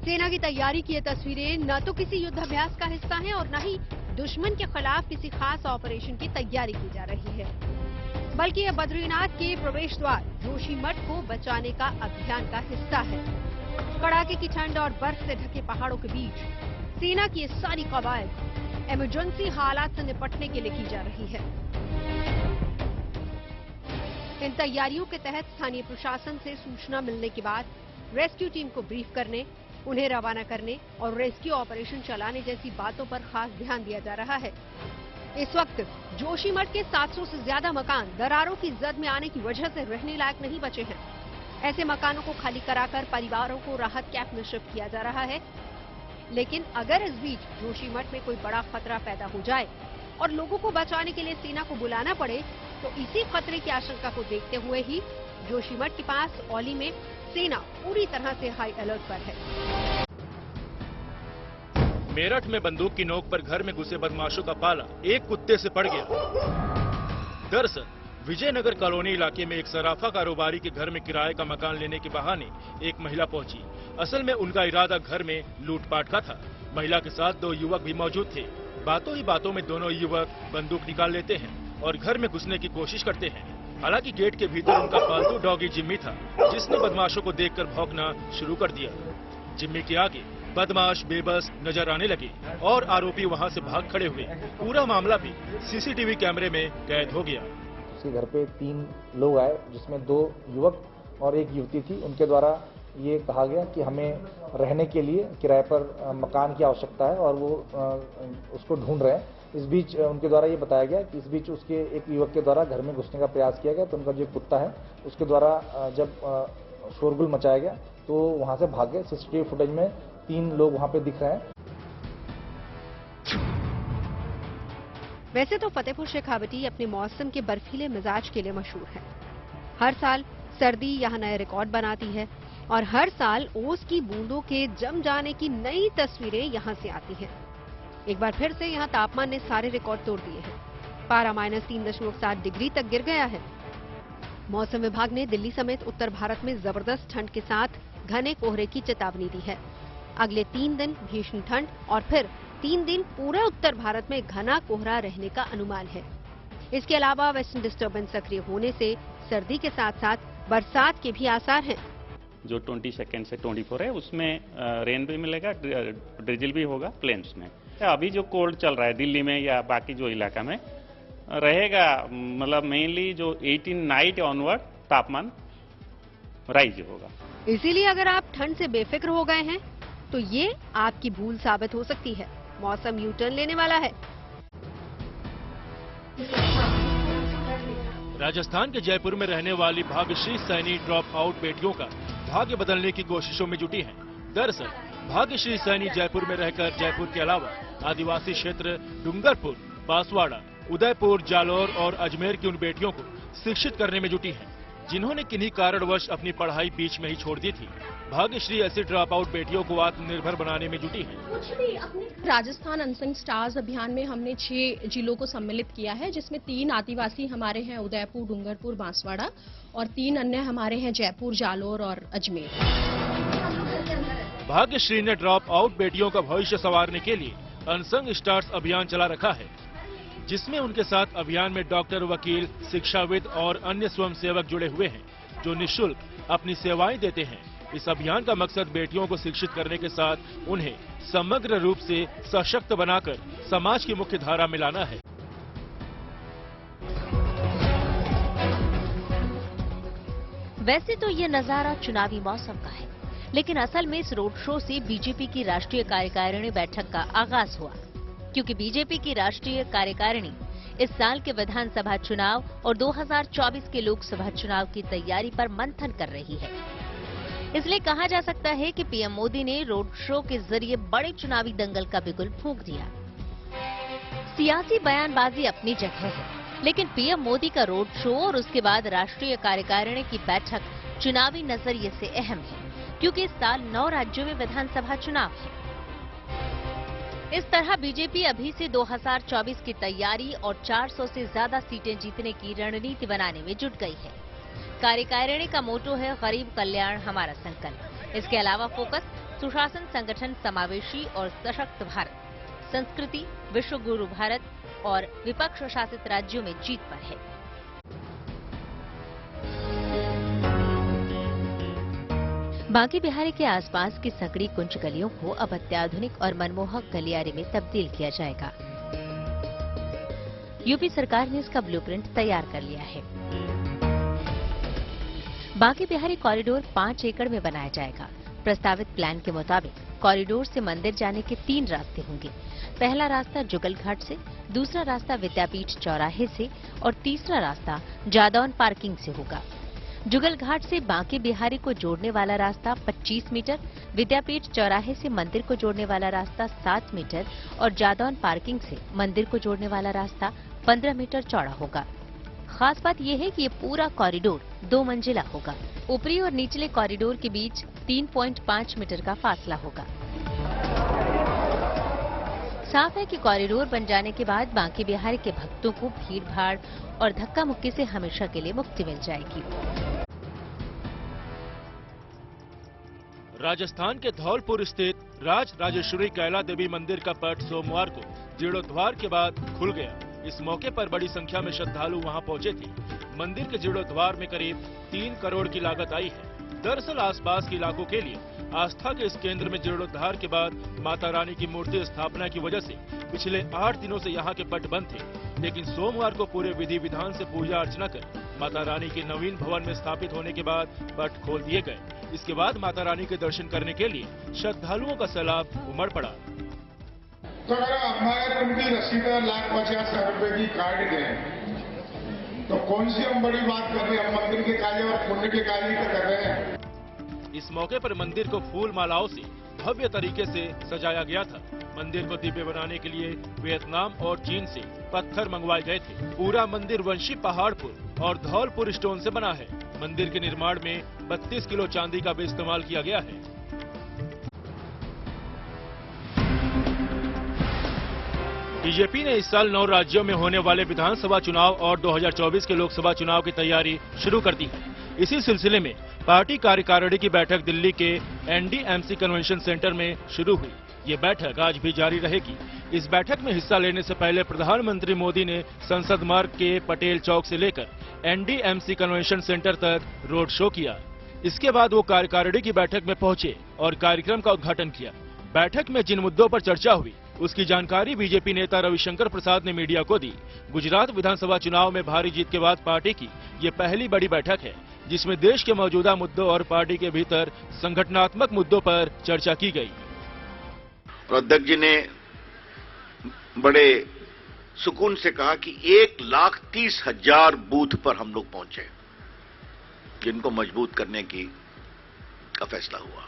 सेना की तैयारी की ये तस्वीरें न तो किसी युद्धाभ्यास का हिस्सा हैं और न ही दुश्मन के खिलाफ किसी खास ऑपरेशन की तैयारी की जा रही है, बल्कि यह बद्रीनाथ के प्रवेश द्वार जोशीमठ को बचाने का अभियान का हिस्सा है। कड़ाके की ठंड और बर्फ से ढके पहाड़ों के बीच सेना की ये सारी कवायद इमरजेंसी हालात से निपटने के लिए की जा रही है। इन तैयारियों के तहत स्थानीय प्रशासन से सूचना मिलने के बाद रेस्क्यू टीम को ब्रीफ करने, उन्हें रवाना करने और रेस्क्यू ऑपरेशन चलाने जैसी बातों पर खास ध्यान दिया जा रहा है। इस वक्त जोशीमठ के 700 से ज्यादा मकान दरारों की जद में आने की वजह से रहने लायक नहीं बचे हैं। ऐसे मकानों को खाली कराकर परिवारों को राहत कैंप में शिफ्ट किया जा रहा है। लेकिन अगर इस बीच जोशीमठ में कोई बड़ा खतरा पैदा हो जाए और लोगों को बचाने के लिए सेना को बुलाना पड़े, तो इसी खतरे की आशंका को देखते हुए ही जोशीमठ के पास औली में सेना पूरी तरह से हाई अलर्ट पर है। मेरठ में बंदूक की नोक पर घर में घुसे बदमाशों का पाला एक कुत्ते से पड़ गया। दरअसल विजयनगर कॉलोनी इलाके में एक सराफा कारोबारी के घर में किराए का मकान लेने के बहाने एक महिला पहुंची। असल में उनका इरादा घर में लूटपाट का था। महिला के साथ 2 युवक भी मौजूद थे। बातों ही बातों में दोनों युवक बंदूक निकाल लेते हैं और घर में घुसने की कोशिश करते हैं। हालांकि गेट के भीतर उनका पालतू डॉगी जिम्मी था, जिसने बदमाशों को देखकर भौंकना शुरू कर दिया। जिम्मी के आगे बदमाश बेबस नजर आने लगे और आरोपी वहां से भाग खड़े हुए। पूरा मामला भी सीसीटीवी कैमरे में कैद हो गया। उसके घर पे 3 लोग आए, जिसमें 2 युवक और 1 युवती थी। उनके द्वारा ये कहा गया कि हमें रहने के लिए किराए पर मकान की आवश्यकता है और वो उसको ढूंढ रहे हैं। इस बीच उनके द्वारा ये बताया गया कि इस बीच उसके एक युवक के द्वारा घर में घुसने का प्रयास किया गया, तो उनका जो कुत्ता है उसके द्वारा जब शोरगुल मचाया गया तो वहां से भाग गए। सीसीटीवी फुटेज में 3 लोग वहां पे दिख रहे हैं। वैसे तो फतेहपुर शेखावटी अपने मौसम के बर्फीले मिजाज के लिए मशहूर है। हर साल सर्दी यहाँ नए रिकॉर्ड बनाती है और हर साल ओस की बूंदों के जम जाने की नई तस्वीरें यहाँ से आती हैं। एक बार फिर से यहाँ तापमान ने सारे रिकॉर्ड तोड़ दिए हैं। पारा -3.7 डिग्री तक गिर गया है। मौसम विभाग ने दिल्ली समेत उत्तर भारत में जबरदस्त ठंड के साथ घने कोहरे की चेतावनी दी है। अगले 3 दिन भीषण ठंड और फिर 3 दिन पूरे उत्तर भारत में घना कोहरा रहने का अनुमान है। इसके अलावा वेस्टर्न डिस्टर्बेंस सक्रिय होने से सर्दी के साथ साथ बरसात के भी आसार हैं। जो 22 से 24 है उसमें रेन भी मिलेगा, ड्रिजल भी होगा प्लेन्स में। अभी जो कोल्ड चल रहा है दिल्ली में या बाकी जो इलाका में रहेगा, मतलब मेनली जो 18 नाइट ऑनवर्ड तापमान राइज होगा। इसीलिए अगर आप ठंड से बेफिक्र हो गए हैं तो ये आपकी भूल साबित हो सकती है। मौसम यू टर्न लेने वाला है। राजस्थान के जयपुर में रहने वाली भाग्यश्री सैनी ड्रॉप आउट बेटियों का भाग्य बदलने की कोशिशों में जुटी हैं। दरअसल भाग्यश्री सैनी जयपुर में रहकर जयपुर के अलावा आदिवासी क्षेत्र डूंगरपुर, बांसवाड़ा, उदयपुर, जालौर और अजमेर की उन बेटियों को शिक्षित करने में जुटी हैं, जिन्होंने किन्हीं कारणवश अपनी पढ़ाई बीच में ही छोड़ दी थी। भाग्यश्री ऐसी ड्रॉप आउट बेटियों को आत्मनिर्भर बनाने में जुटी है। राजस्थान अनसंग स्टार्स अभियान में हमने 6 जिलों को सम्मिलित किया है, जिसमें 3 आदिवासी हमारे हैं उदयपुर, डूंगरपुर, बांसवाड़ा और 3 अन्य हमारे हैं जयपुर, जालौर और अजमेर। भाग्यश्री ने ड्रॉप आउट बेटियों का भविष्य संवारने के लिए अनसंग स्टार्स अभियान चला रखा है, जिसमें उनके साथ अभियान में डॉक्टर, वकील, शिक्षाविद और अन्य स्वयंसेवक जुड़े हुए हैं, जो निःशुल्क अपनी सेवाएं देते हैं। इस अभियान का मकसद बेटियों को शिक्षित करने के साथ उन्हें समग्र रूप से सशक्त बनाकर समाज की मुख्य धारा में लाना है। वैसे तो ये नजारा चुनावी मौसम का है, लेकिन असल में इस रोड शो से बीजेपी की राष्ट्रीय कार्यकारिणी बैठक का आगाज हुआ, क्योंकि बीजेपी की राष्ट्रीय कार्यकारिणी इस साल के विधानसभा चुनाव और 2024 के लोकसभा चुनाव की तैयारी पर मंथन कर रही है। इसलिए कहा जा सकता है कि पीएम मोदी ने रोड शो के जरिए बड़े चुनावी दंगल का बिगुल फूंक दिया। सियासी बयानबाजी अपनी जगह है, लेकिन पीएम मोदी का रोड शो और उसके बाद राष्ट्रीय कार्यकारिणी की बैठक चुनावी नजरिए से अहम है, क्योंकि इस साल 9 राज्यों में विधानसभा चुनाव है। इस तरह बीजेपी अभी से 2024 की तैयारी और 400 से ज्यादा सीटें जीतने की रणनीति बनाने में जुट गई है। कार्यकारिणी का मोटो है गरीब कल्याण हमारा संकल्प। इसके अलावा फोकस सुशासन, संगठन, समावेशी और सशक्त भारत, संस्कृति, विश्व गुरु भारत और विपक्ष शासित राज्यों में जीत पर है। बांके बिहारी के आसपास की सकड़ी कुंज गलियों को अब अत्याधुनिक और मनमोहक गलियारे में तब्दील किया जाएगा। यूपी सरकार ने इसका ब्लूप्रिंट तैयार कर लिया है। बांके बिहारी कॉरिडोर 5 एकड़ में बनाया जाएगा। प्रस्तावित प्लान के मुताबिक कॉरिडोर से मंदिर जाने के 3 रास्ते होंगे। पहला रास्ता जुगल घाट से, दूसरा रास्ता विद्यापीठ चौराहे से और तीसरा रास्ता जादौन पार्किंग से होगा। जुगल घाट से बांके बिहारी को जोड़ने वाला रास्ता 25 मीटर, विद्यापीठ चौराहे से मंदिर को जोड़ने वाला रास्ता 7 मीटर और जादौन पार्किंग से मंदिर को जोड़ने वाला रास्ता 15 मीटर चौड़ा होगा। खास बात यह है कि ये पूरा कॉरिडोर 2 मंजिला होगा। ऊपरी और निचले कॉरिडोर के बीच 3.5 मीटर का फासला होगा। साफ है कि कॉरिडोर बन जाने के बाद बांके बिहारी के भक्तों को भीड़-भाड़ और धक्का मुक्की से हमेशा के लिए मुक्ति मिल जाएगी। राजस्थान के धौलपुर स्थित राज राजेश्वरी कैला देवी मंदिर का पट सोमवार को जीर्णोद्वार के बाद खुल गया। इस मौके पर बड़ी संख्या में श्रद्धालु वहां पहुंचे थे। मंदिर के जीर्णोद्वार में करीब 3 करोड़ की लागत आई है। दरअसल आसपास के इलाकों के लिए आस्था के इस केंद्र में जीर्णोद्धार के बाद माता रानी की मूर्ति स्थापना की वजह से पिछले 8 दिनों से यहाँ के पट बंद थे, लेकिन सोमवार को पूरे विधि विधान से पूजा अर्चना कर माता रानी के नवीन भवन में स्थापित होने के बाद पट खोल दिए गए। इसके बाद माता रानी के दर्शन करने के लिए श्रद्धालुओं का सैलाब उमड़ पड़ा। तो अगर हमारे उनकी रसीद 1,50,000 रुपए की काट गए तो कौन सी हम बड़ी बात कर रहे हैं? हम मंदिर के कार्य और पुण्य के कार्य तो कर रहे हैं। इस मौके पर मंदिर को फूल मालाओं से भव्य तरीके से सजाया गया था। मंदिर को दिव्य बनाने के लिए वियतनाम और चीन से पत्थर मंगवाए गए थे। पूरा मंदिर वंशी पहाड़पुर और धौलपुर स्टोन से बना है। मंदिर के निर्माण में 32 किलो चांदी का भी इस्तेमाल किया गया है। बीजेपी ने इस साल 9 राज्यों में होने वाले विधानसभा चुनाव और 2024 के लोकसभा चुनाव की तैयारी शुरू कर दी है। इसी सिलसिले में पार्टी कार्यकारिणी की बैठक दिल्ली के NDMC कन्वेंशन सेंटर में शुरू हुई। ये बैठक आज भी जारी रहेगी। इस बैठक में हिस्सा लेने से पहले प्रधानमंत्री मोदी ने संसद मार्ग के पटेल चौक से लेकर NDMC कन्वेंशन सेंटर तक रोड शो किया। इसके बाद वो कार्यकारिणी की बैठक में पहुंचे और कार्यक्रम का उद्घाटन किया। बैठक में जिन मुद्दों पर चर्चा हुई उसकी जानकारी बीजेपी नेता रविशंकर प्रसाद ने मीडिया को दी। गुजरात विधानसभा चुनाव में भारी जीत के बाद पार्टी की ये पहली बड़ी बैठक है जिसमें देश के मौजूदा मुद्दों और पार्टी के भीतर संगठनात्मक मुद्दों पर चर्चा की गई। अध्यक्ष जी ने बड़े सुकून से कहा कि 1,30,000 बूथ पर हम लोग पहुंचे, जिनको मजबूत करने का फैसला हुआ।